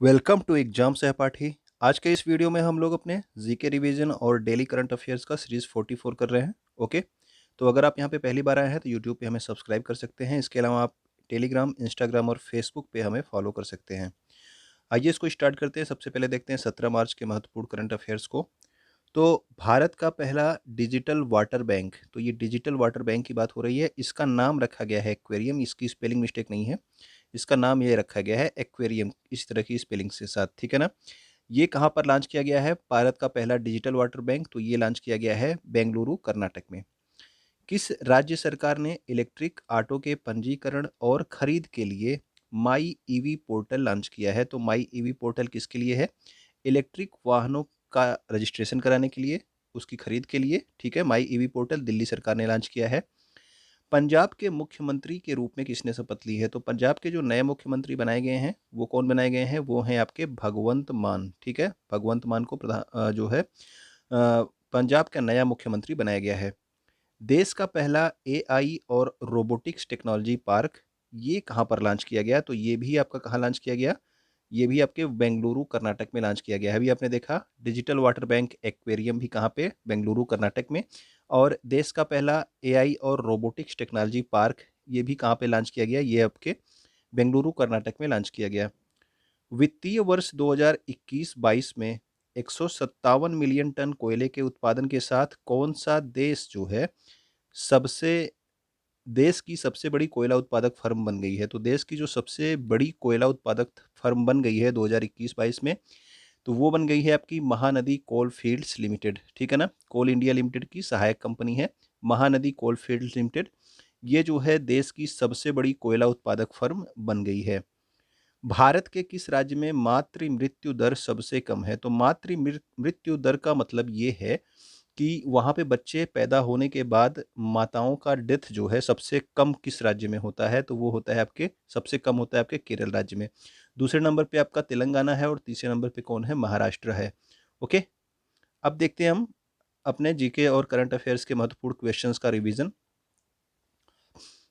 Welcome to exam सहपाठी। आज के इस वीडियो में हम लोग अपने जीके रिवीजन और डेली करंट अफेयर्स का सीरीज 44 कर रहे हैं। ओके, तो अगर आप यहाँ पे पहली बार आए हैं तो यूट्यूब पे हमें सब्सक्राइब कर सकते हैं। इसके अलावा आप टेलीग्राम, इंस्टाग्राम और फेसबुक पे हमें फॉलो कर सकते हैं। आइए इसको स्टार्ट करते हैं। सबसे पहले देखते हैं 17 मार्च के महत्वपूर्ण करंट अफेयर्स को। तो भारत का पहला डिजिटल वाटर बैंक, तो ये डिजिटल वाटर बैंक की बात हो रही है। इसका नाम रखा गया है एक्वेरियम, इसकी स्पेलिंग मिस्टेक नहीं है। इसका नाम ये रखा गया है एक्वेरियम, इस तरह की स्पेलिंग के साथ, ठीक है ना। ये कहाँ पर लॉन्च किया गया है? भारत का पहला डिजिटल वाटर बैंक, तो ये लॉन्च किया गया है बेंगलुरु, कर्नाटक में। किस राज्य सरकार ने इलेक्ट्रिक ऑटो के पंजीकरण और खरीद के लिए माई ईवी पोर्टल लॉन्च किया है? तो माई ईवी पोर्टल किसके लिए है? इलेक्ट्रिक वाहनों का रजिस्ट्रेशन कराने के लिए, उसकी खरीद के लिए, ठीक है। माई ईवी पोर्टल दिल्ली सरकार ने लॉन्च किया है। पंजाब के मुख्यमंत्री के रूप में किसने शपथ ली है? तो पंजाब के जो नए मुख्यमंत्री बनाए गए हैं वो कौन बनाए गए हैं? वो हैं आपके भगवंत मान, ठीक है। भगवंत मान को जो है पंजाब का नया मुख्यमंत्री बनाया गया है। देश का पहला एआई और रोबोटिक्स टेक्नोलॉजी पार्क, ये कहाँ पर लॉन्च किया गया? तो ये भी आपका कहाँ लॉन्च किया गया? ये भी आपके बेंगलुरु कर्नाटक में लॉन्च किया गया है। अभी आपने देखा डिजिटल वाटर बैंक एक्वेरियम भी कहाँ पे? बेंगलुरु कर्नाटक में। और देश का पहला एआई और रोबोटिक्स टेक्नोलॉजी पार्क, ये भी कहाँ पे लॉन्च किया गया? ये आपके बेंगलुरु कर्नाटक में लॉन्च किया गया। वित्तीय वर्ष 2021-22 में 157 मिलियन टन कोयले के उत्पादन के साथ कौन सा देश जो है सबसे देश की सबसे बड़ी कोयला उत्पादक फर्म बन गई है? तो देश की जो सबसे बड़ी कोयला उत्पादक फर्म बन गई है 2021-22 में, तो वो बन गई है आपकी महानदी कोल फील्ड्स लिमिटेड, ठीक है ना। कोल इंडिया लिमिटेड की सहायक कंपनी है महानदी कोल फील्ड्स लिमिटेड। ये जो है देश की सबसे बड़ी कोयला उत्पादक फर्म बन गई है। भारत के किस राज्य में मातृ मृत्यु दर सबसे कम है? तो मातृ मृत्यु दर का मतलब ये है कि वहाँ पे बच्चे पैदा होने के बाद माताओं का डेथ जो है सबसे कम किस राज्य में होता है? तो वो होता है आपके, सबसे कम होता है आपके केरल राज्य में। दूसरे नंबर पे आपका तेलंगाना है और तीसरे नंबर पे कौन है? महाराष्ट्र है। ओके, अब देखते हैं हम अपने जीके और करंट अफेयर्स के महत्वपूर्ण क्वेश्चंस का रिवीजन।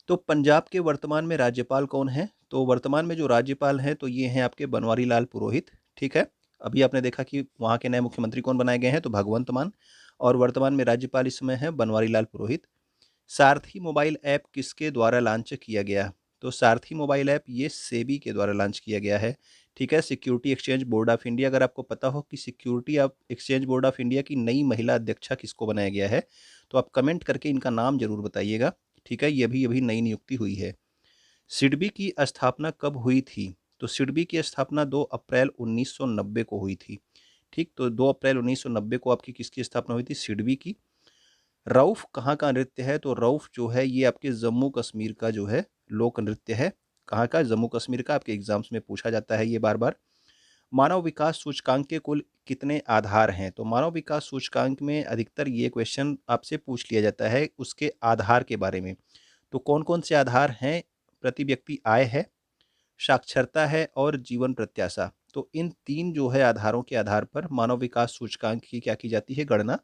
तो पंजाब के वर्तमान में राज्यपाल कौन है? तो वर्तमान में जो राज्यपाल हैं तो ये हैं आपके बनवारी लाल पुरोहित, ठीक है। अभी आपने देखा कि वहाँ के नए मुख्यमंत्री कौन बनाए गए हैं? तो भगवंत मान। और वर्तमान में राज्यपाल इस समय है बनवारी लाल पुरोहित। सारथी मोबाइल ऐप किसके द्वारा लॉन्च किया गया? तो सारथी मोबाइल ऐप ये सेबी के द्वारा लॉन्च किया गया है, ठीक है। Security exchange board of India, अगर आपको पता हो कि security of exchange board of India की नई महिला अध्यक्षा किसको बनाया गया है, तो आप कमेंट करके इनका नाम जरूर बताइएगा, ठीक है। ये भी अभी नई नियुक्ति हुई है। सिडबी की स्थापना कब हुई थी? तो सिडबी की स्थापना 2 अप्रैल 1990 को हुई थी, ठीक। तो 2 अप्रैल 1990 को आपकी किसकी स्थापना हुई थी? सिडबी की। रऊफ कहाँ का नृत्य है? तो रऊफ जो है ये आपके जम्मू कश्मीर का जो है लोक नृत्य है। कहाँ का? जम्मू कश्मीर का। आपके एग्जाम्स में पूछा जाता है ये बार बार। मानव विकास सूचकांक के कुल कितने आधार हैं? तो मानव विकास सूचकांक में अधिकतर ये क्वेश्चन आपसे पूछ लिया जाता है उसके आधार के बारे में। तो कौन कौन से आधार हैं? प्रति व्यक्ति आय है, साक्षरता है और जीवन प्रत्याशा। तो इन तीन जो है आधारों के आधार पर मानव विकास सूचकांक की क्या की जाती है? गणना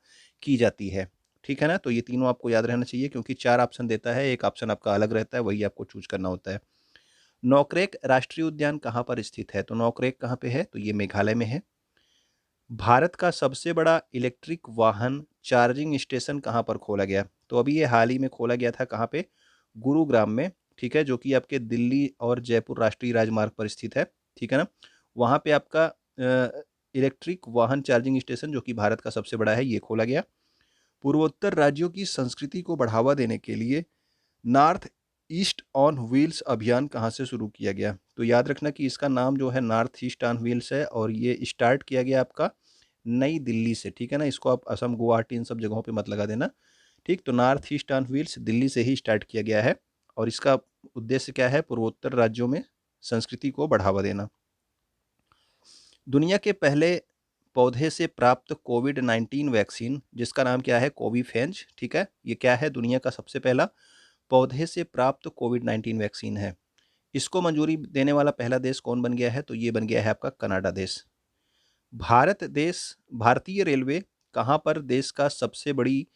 की जाती है, ठीक है ना। तो ये तीनों आपको याद रहना चाहिए क्योंकि 4 ऑप्शन देता है, एक ऑप्शन आपका अलग रहता है, वही आपको चूज करना होता है। नौकरेक राष्ट्रीय उद्यान कहाँ पर स्थित है? तो नौकरेक कहाँ पे है? तो ये मेघालय में है। भारत का सबसे बड़ा इलेक्ट्रिक वाहन चार्जिंग स्टेशन कहाँ पर खोला गया? तो अभी ये हाल ही में खोला गया था, कहाँ पे? गुरुग्राम में, ठीक है, जो कि आपके दिल्ली और जयपुर राष्ट्रीय राजमार्ग पर स्थित है, ठीक है ना। वहाँ पे आपका इलेक्ट्रिक वाहन चार्जिंग स्टेशन जो कि भारत का सबसे बड़ा है, ये खोला गया। पूर्वोत्तर राज्यों की संस्कृति को बढ़ावा देने के लिए नॉर्थ ईस्ट ऑन व्हील्स अभियान कहाँ से शुरू किया गया? तो याद रखना कि इसका नाम जो है नॉर्थ ईस्ट ऑन व्हील्स है और ये स्टार्ट किया गया आपका नई दिल्ली से, ठीक है ना। इसको आप असम, गुवाहाटी इन सब जगहों पे मत लगा देना, ठीक। तो north east on wheels Delhi से ही स्टार्ट किया गया है और इसका उद्देश्य क्या है? पूर्वोत्तर राज्यों में संस्कृति को बढ़ावा देना। दुनिया के पहले पौधे से प्राप्त कोविड-19 वैक्सीन जिसका नाम क्या है? कोविफेंज, ठीक है। ये क्या है? दुनिया का सबसे पहला पौधे से प्राप्त कोविड-19 वैक्सीन है। इसको मंजूरी देने वाला पहला देश कौन बन गया है? तो ये बन गया है आपका कनाडा देश। भारतीय रेलवे कहाँ पर देश का सबसे बड़ी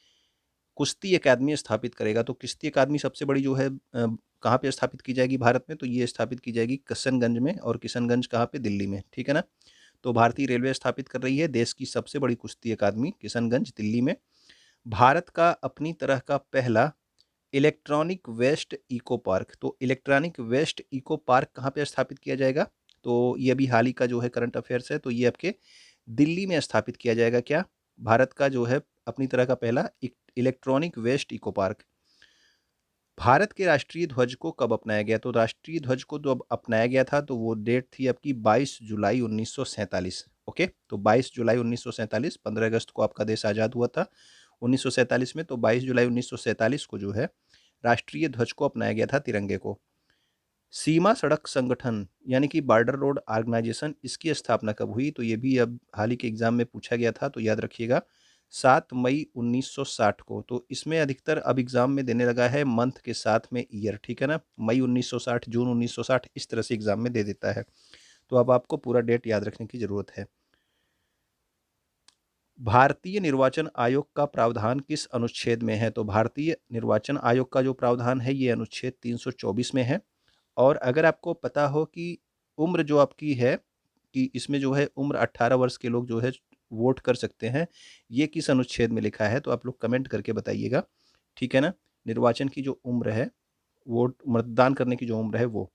कुश्ती अकादमी स्थापित करेगा। तो कुश्ती अकादमी सबसे बड़ी जो है कहाँ पे स्थापित की जाएगी भारत में? तो ये स्थापित की जाएगी किशनगंज में, और किशनगंज कहाँ पे? दिल्ली में, ठीक है ना। तो भारतीय रेलवे स्थापित कर रही है देश की सबसे बड़ी कुश्ती अकादमी किशनगंज दिल्ली में। भारत का अपनी तरह का पहला इलेक्ट्रॉनिक वेस्ट इको पार्क, तो इलेक्ट्रॉनिक वेस्ट इको पार्क कहाँ पे स्थापित किया जाएगा? तो ये अभी हाल ही का जो है करंट अफेयर्स है, तो ये आपके दिल्ली में स्थापित किया जाएगा। क्या? भारत का जो है अपनी तरह का पहला electronic waste eco park. Bharat के राष्ट्रीय ध्वज को कब अपनाया गया? तो राष्ट्रीय ध्वज को जो अब अपनाया गया था तो वो डेट थी आपकी 22 जुलाई 1947। ओके, तो 22 जुलाई 1947, 15 अगस्त को आपका देश आज़ाद हुआ था 1947 में, तो 22 जुलाई 1947 को जो है राष्ट्रीय ध्वज को अपनाया गया था, तिरंगे को। सीमा सड़क संगठन यानी कि बॉर्डर रोड ऑर्गेनाइजेशन, इसकी स्थापना कब हुई? तो ये भी अब हाल ही के एग्जाम में पूछा गया था, तो याद रखिएगा 7 मई 1960 को। तो इसमें अधिकतर अब एग्जाम में देने लगा है मंथ के साथ में ईयर, ठीक है ना। मई 1960, जून 1960, इस तरह से एग्जाम में दे देता है। तो अब आपको पूरा डेट याद रखने की जरूरत है। भारतीय निर्वाचन आयोग का प्रावधान किस अनुच्छेद में है? तो भारतीय निर्वाचन आयोग का जो प्रावधान है ये अनुच्छेद 324 में है। और अगर आपको पता हो कि उम्र जो आपकी है कि इसमें जो है उम्र 18 वर्ष के लोग जो है वोट कर सकते हैं, ये किस अनुच्छेद में लिखा है? तो आप लोग कमेंट करके बताइएगा, ठीक है ना। निर्वाचन की जो उम्र है, वोट मतदान करने की जो उम्र है वो।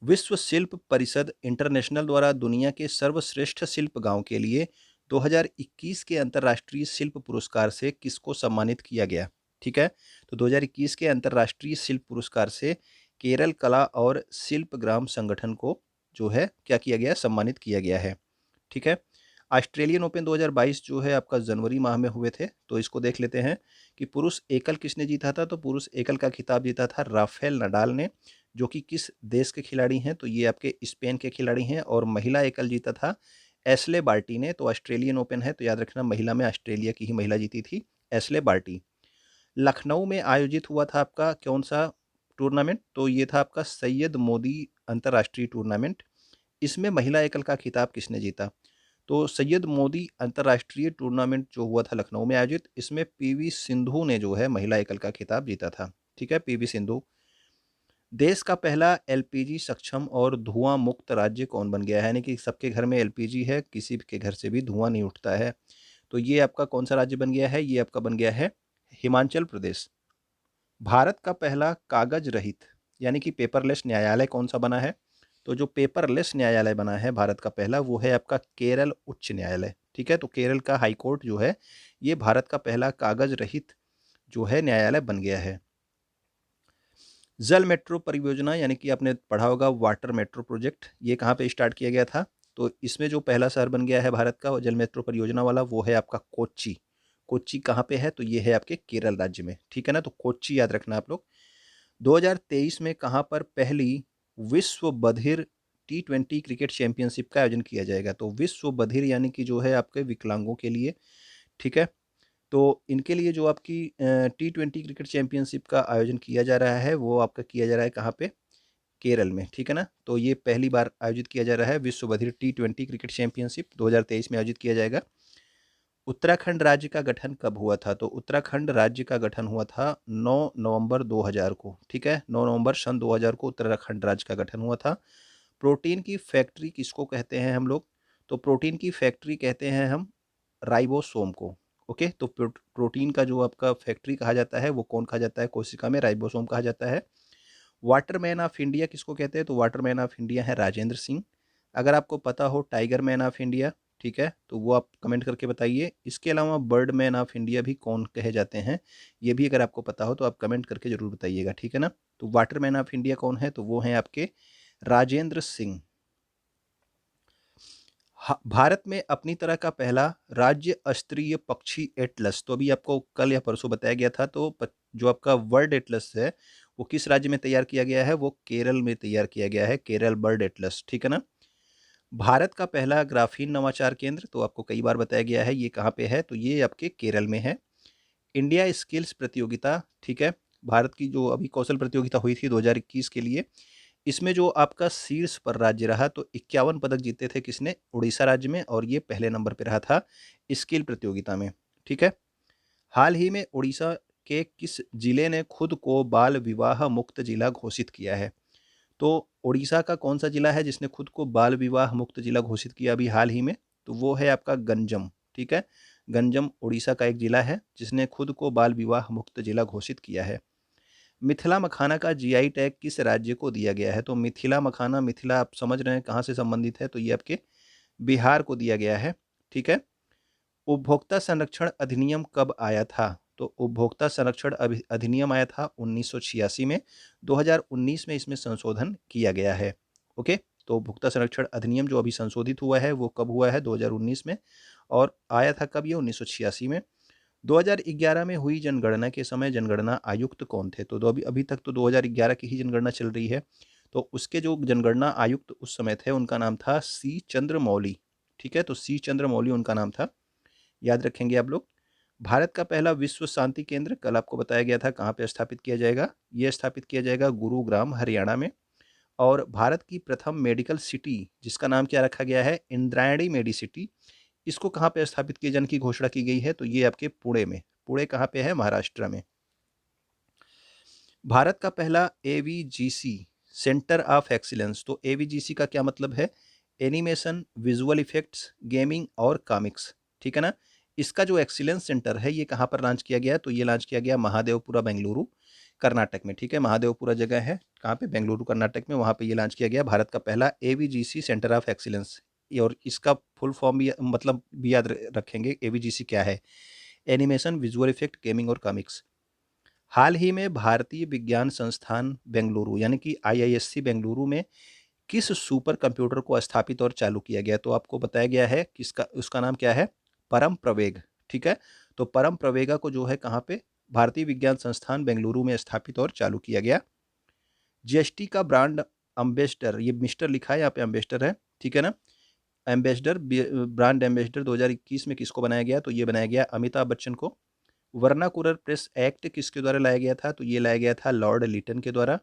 विश्व शिल्प परिषद इंटरनेशनल द्वारा दुनिया के सर्वश्रेष्ठ शिल्प गांव के लिए 2021 के अंतर्राष्ट्रीय शिल्प पुरस्कार से किसको सम्मानित किया गया? ठीक है, तो 2021 के अंतर्राष्ट्रीय शिल्प पुरस्कार से केरल कला और शिल्प ग्राम संगठन को जो है क्या किया गया? सम्मानित किया गया है, ठीक है। ऑस्ट्रेलियन ओपन 2022 जो है आपका जनवरी माह में हुए थे, तो इसको देख लेते हैं कि पुरुष एकल किसने जीता था? तो पुरुष एकल का खिताब जीता था राफेल नडाल ने, जो कि किस देश के खिलाड़ी हैं? तो ये आपके स्पेन के खिलाड़ी हैं। और महिला एकल जीता था एस्ले बार्टी ने। तो ऑस्ट्रेलियन ओपन है तो याद रखना महिला में ऑस्ट्रेलिया की ही महिला जीती थी, एस्ले बार्टी। लखनऊ में आयोजित हुआ था आपका कौन सा टूर्नामेंट? तो ये था आपका सैयद मोदी अंतर्राष्ट्रीय टूर्नामेंट। इसमें महिला एकल का खिताब किसने जीता? तो सैयद मोदी अंतर्राष्ट्रीय टूर्नामेंट जो हुआ था लखनऊ में आयोजित, इसमें पीवी सिंधु ने जो है महिला एकल का खिताब जीता था, ठीक है, पीवी सिंधु। देश का पहला एलपीजी सक्षम और धुआं मुक्त राज्य कौन बन गया है? यानी कि सबके घर में एलपीजी है, किसी के घर से भी धुआं नहीं उठता है। तो ये आपका कौन सा राज्य बन गया है? ये आपका बन गया है हिमाचल प्रदेश। भारत का पहला कागज रहित यानी कि पेपरलेस न्यायालय कौन सा बना है? तो जो पेपरलेस न्यायालय बना है भारत का पहला, वो है आपका केरल उच्च न्यायालय, ठीक है। तो केरल का हाई कोर्ट जो है ये भारत का पहला कागज रहित जो है न्यायालय बन गया है। जल मेट्रो परियोजना यानी कि आपने पढ़ा होगा वाटर मेट्रो प्रोजेक्ट, ये कहाँ पे स्टार्ट किया गया था? तो इसमें जो पहला शहर बन गया है भारत का जल मेट्रो परियोजना वाला, वो है आपका कोच्चि। कोच्चि कहाँ पे है? तो ये है आपके केरल राज्य में, ठीक है ना। तो कोच्चि याद रखना आप लोग। 2023 में कहाँ पर पहली विश्व बधिर T20 क्रिकेट चैंपियनशिप का आयोजन किया जाएगा? तो विश्व बधिर यानी कि जो है आपके विकलांगों के लिए, ठीक है। तो इनके लिए जो आपकी T20 क्रिकेट चैंपियनशिप का आयोजन किया जा रहा है वो आपका किया जा रहा है कहाँ पे? केरल में, ठीक है ना। तो ये पहली बार आयोजित किया जा रहा है विश्व बधिर T20 क्रिकेट चैंपियनशिप 2023 में आयोजित किया जाएगा। उत्तराखंड राज्य का गठन कब हुआ था? तो उत्तराखंड राज्य का गठन हुआ था 9 नवंबर 2000 को, ठीक है। 9 नवंबर सन 2000 को उत्तराखंड राज्य का गठन हुआ था। प्रोटीन की फैक्ट्री किसको कहते हैं हम लोग? तो प्रोटीन की फैक्ट्री कहते हैं हम राइबोसोम को। ओके, तो प्रोटीन का जो आपका फैक्ट्री कहा जाता है वो कौन कहा जाता है? कोशिका में राइबोसोम कहा जाता है। वाटरमैन ऑफ इंडिया किसको कहते हैं? तो वाटरमैन ऑफ इंडिया है राजेंद्र सिंह। अगर आपको पता हो टाइगर मैन ऑफ इंडिया, ठीक है, तो वो आप कमेंट करके बताइए। इसके अलावा बर्ड मैन ऑफ इंडिया भी कौन कहे जाते हैं, ये भी अगर आपको पता हो तो आप कमेंट करके जरूर बताइएगा, ठीक है ना। तो वाटरमैन ऑफ इंडिया कौन है? तो वो हैं आपके राजेंद्र सिंह। भारत में अपनी तरह का पहला राज्य स्तरीय पक्षी एटलस, तो अभी आपको कल या परसों बताया गया था, तो जो आपका वर्ल्ड एटलस है वो किस राज्य में तैयार किया गया है? वो केरल में तैयार किया गया है, केरल बर्ड एटलस, ठीक है ना। भारत का पहला ग्राफीन नवाचार केंद्र, तो आपको कई बार बताया गया है ये कहाँ पे है? तो ये आपके केरल में है। इंडिया स्किल्स प्रतियोगिता, ठीक है, भारत की जो अभी कौशल प्रतियोगिता हुई थी 2021 के लिए, इसमें जो आपका शीर्ष पर राज्य रहा, तो 51 पदक जीते थे किसने? उड़ीसा राज्य में, और ये पहले नंबर पे रहा था स्किल प्रतियोगिता में, ठीक है। हाल ही में उड़ीसा के किस जिले ने खुद को बाल विवाह मुक्त जिला घोषित किया है? तो उड़ीसा का कौन-सा जिला है जिसने खुद को बाल विवाह मुक्त जिला घोषित किया अभी हाल ही में? तो वो है आपका गंजम, ठीक है? गंजम उड़ीसा का एक जिला है जिसने खुद को बाल विवाह मुक्त जिला घोषित किया है। मिथिला मखाना का जीआई टैग किस राज्य को दिया गया है? तो मिथिला मखाना, मिथिला आप समझ रहे हैं कहाँ से संबंधित है, तो ये आपके बिहार को दिया गया है, ठीक है? उपभोक्ता संरक्षण अधिनियम कब आया था? तो उपभोक्ता संरक्षण अधिनियम आया था 1986 में, 2019 में इसमें संशोधन किया गया है। ओके, तो उपभोक्ता संरक्षण अधिनियम जो अभी संशोधित हुआ है वो कब हुआ है? 2019 में। और आया था कब ये? 1986 में। 2011 में हुई जनगणना के समय जनगणना आयुक्त कौन थे? तो अभी अभी तक तो 2011 की ही जनगणना चल रही है, तो उसके जो जनगणना आयुक्त उस समय थे उनका नाम था सी चंद्रमौली, ठीक है? तो सी चंद्रमौली उनका नाम था, याद रखेंगे आप लोग। भारत का पहला विश्व शांति केंद्र कल आपको बताया गया था कहाँ पे स्थापित किया जाएगा? ये स्थापित किया जाएगा गुरुग्राम, हरियाणा में। और भारत की प्रथम मेडिकल सिटी जिसका नाम क्या रखा गया है? इंद्रायणी मेडिसिटी, इसको कहाँ पे स्थापित किए जाने की घोषणा की गई है? तो ये आपके पुणे में। पुणे कहाँ पे है? महाराष्ट्र में। भारत का पहला एवीजीसी सेंटर ऑफ एक्सीलेंस, तो एवीजीसी का क्या मतलब है? एनिमेशन, विजुअल इफेक्ट्स, गेमिंग और कॉमिक्स, ठीक है ना? इसका जो एक्सीलेंस सेंटर है ये कहाँ पर लॉन्च किया गया? तो ये लॉन्च किया गया महादेवपुरा, बेंगलुरु, कर्नाटक में, ठीक है? महादेवपुरा जगह है कहाँ पे? बेंगलुरु, कर्नाटक में, वहाँ पे ये लॉन्च किया गया भारत का पहला एवीजीसी सेंटर ऑफ एक्सीलेंस। और इसका फुल फॉर्म भी मतलब भी याद रखेंगे, एवीजीसी क्या है? एनिमेशन, विजुअल इफेक्ट, गेमिंग और कॉमिक्स। हाल ही में भारतीय विज्ञान संस्थान बेंगलुरु यानी कि आईआईएससी बेंगलुरु में किस सुपर कंप्यूटर को स्थापित और चालू किया गया? तो आपको बताया गया है किसका, उसका नाम क्या है? परम प्रवेग, ठीक है? तो परम प्रवेगा को जो है कहाँ पे? भारतीय विज्ञान संस्थान बेंगलुरु में स्थापित और चालू किया गया। जीएसटी का ब्रांड एम्बेसडर, ये मिस्टर लिखा है यहाँ पे, एम्बेसडर है, ठीक है ना? एम्बेसडर, ब्रांड एम्बेसडर 2021 में किसको बनाया गया? तो ये बनाया गया अमिताभ बच्चन को। वर्नाकुलर प्रेस एक्ट किसके द्वारा लाया गया था? तो ये लाया गया था लॉर्ड लिटन के द्वारा।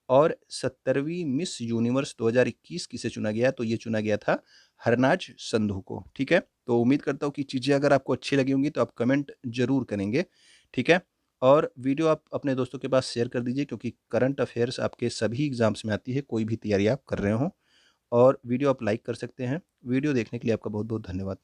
और 70वीं मिस यूनिवर्स 2021 किसे चुना गया? तो ये चुना गया था हरनाज संधू को, ठीक है? तो उम्मीद करता हूँ कि चीज़ें अगर आपको अच्छी लगी होंगी तो आप कमेंट जरूर करेंगे, ठीक है? और वीडियो आप अपने दोस्तों के पास शेयर कर दीजिए क्योंकि करंट अफेयर्स आपके सभी एग्जाम्स में आती है, कोई भी तैयारी आप कर रहे हो। और वीडियो आप लाइक कर सकते हैं। वीडियो देखने के लिए आपका बहुत बहुत धन्यवाद।